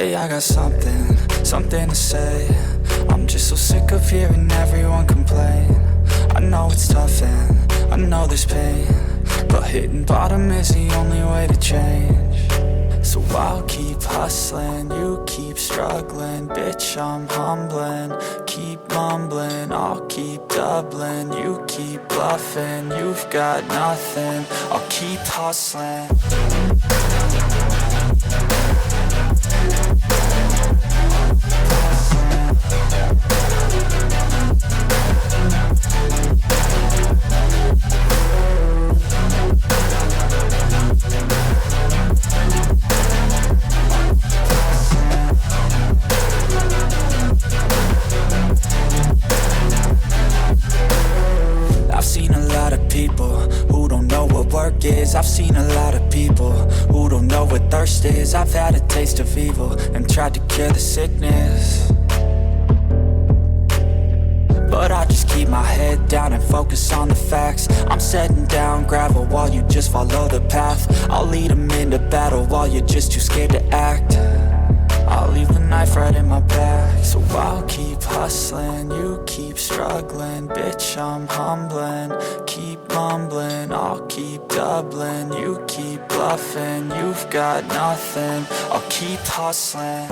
Lately I got something to say. I'm just so sick of hearing everyone complain. I know it's tough and I know there's pain, but hitting bottom is the only way to change. So I'll keep hustling, you keep struggling. Bitch, I'm humbling, keep mumbling. I'll keep doubling, you keep bluffing. You've got nothing, I'll keep hustling. I've seen a lot of people who don't know what work is. I've seen a lot of people who don't know what thirst is. I've had a taste of evil and tried to cure the sickness, but I just keep my head down and focus on the facts. I'm setting down gravel while you just follow the path. I'll lead them into battle while you're just too scared to act. I'll leave the knife right in my back. So I'll keep hustling, you keep struggling. Bitch, I'm humbling, keep mumbling. I'll keep doubling, you keep bluffing. You've got nothing, I'll keep hustling.